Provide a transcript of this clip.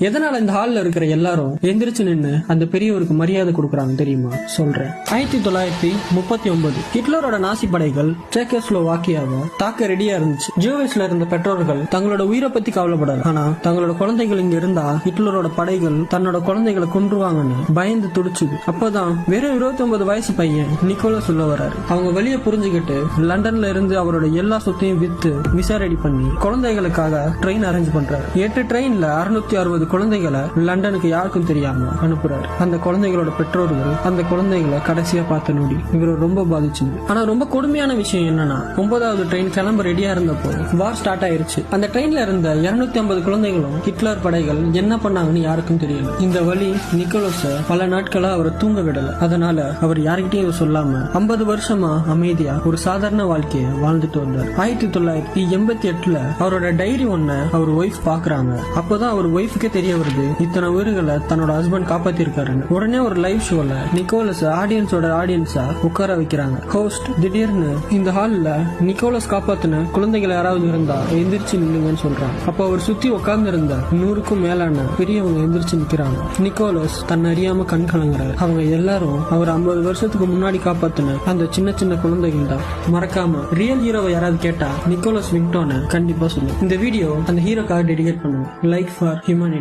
எதனால இந்த ஹால்ல இருக்கிற எல்லாரும் எந்திரிச்சு நின்னு அந்த பெரியவருக்கு மரியாதை கொடுக்கறாங்க தெரியுமா? சொல்றேன். 1939 ஹிட்லரோட நாசி படைகள் செக்கோஸ்லோவாக்கியாவை தாக்க ரெடியா இருந்துச்சு. ஜூவேஸ்ல இருந்த பெற்றோர்கள் தங்களோட உயிரை பத்தி கவலைப்படல. ஆனா தங்களோட குழந்தைகள் இங்க இருந்தா ஹிட்லரோட படைகள் தன்னோட குழந்தைகளை கொன்றுவாங்கன்னு பயந்து துடிச்சுது. அப்பதான் வெறும் 29 வயசு பையன் நிக்கோலஸ் உள்ள வராரு. அவங்க வெளியே புரிஞ்சுக்கிட்டு லண்டன்ல இருந்து அவரோட எல்லா சொத்தையும் வித்து விசா ரெடி பண்ணி குழந்தைகளுக்காக ட்ரெயின் அரேஞ்ச் பண்றாரு. 8 ட்ரெயின்ல 660 குழந்தைகளை லண்டனுக்கு யாருக்கும் தெரியாம அனுப்புறாரு. அந்த குழந்தைகளோட பெற்றோர்கள் அந்த குழந்தைகளை கடைசியா பார்த்த நொடி இவரை ரொம்ப பாதிச்சுது. ஆனா ரொம்ப கொடுமையான விஷயம் என்னன்னா 9வது ட்ரெயின் கிளம்ப ரெடியா இருந்தப்போ வார் ஸ்டார்ட் ஆயிருச்சு. அந்த ட்ரெயின்ல இருந்த 250 குழந்தைகளும் ஹிட்லர் படைகள் என்ன பண்ணாங்கன்னு யாருக்கும் தெரியல. இந்த வழி நிக்கோலஸ பல நாட்களா அவரை தூங்க விடல. அதனால அவர் யாருக்கிட்டையும் சொல்லாம 50 வருஷமா அமைதியா ஒரு சாதாரண வாழ்க்கைய வாழ்ந்துட்டு வந்தார். 1988 அவரோட டைரி ஒன்ன அவர் ஒய்ஃப் பாக்குறாங்க. அப்பதான் அவர் ஒய்ஃபுக்கே தெரிய வருது இத்தனை உயிர்களை தன்னோட ஹஸ்பண்ட் காப்பாத்திருக்காருன்னு. உடனே ஒரு லைவ் ஷோல நிக்கோலஸ் ஆடியன்ஸா உட்கார வைக்கிறாங்க. ஹோஸ்ட் திடீர்னு இந்த ஹால்ல நிக்கோலஸ் காப்பாத்தின குழந்தைகள் யாராவது இருந்தா எந்திரிச்சு நில்லுங்கன்னு சொல்றாங்க. அப்ப அவர் சுத்தி உட்கார்ந்து இருந்த 100க்கும் மேலான பெரியவங்க எந்திரிச்சு நிக்கிறாங்க. நிக்கோலஸ் தன்னை அறியாம கண் கலங்குறாரு. அவங்க எல்லாரும் அவர் 50 வருஷத்துக்கு முன்னாடி காப்பாத்தின அந்த சின்ன சின்ன குழந்தைகள் தான். மறக்காம ரியல் ஹீரோவை யாராவது கேட்டா நிக்கோலஸ் விங்டோனை கண்டிப்பா சொல்லுங்க. இந்த வீடியோ அந்த ஹீரோக்காக டெடிகேட் பண்ணுங்க. Like for humanity.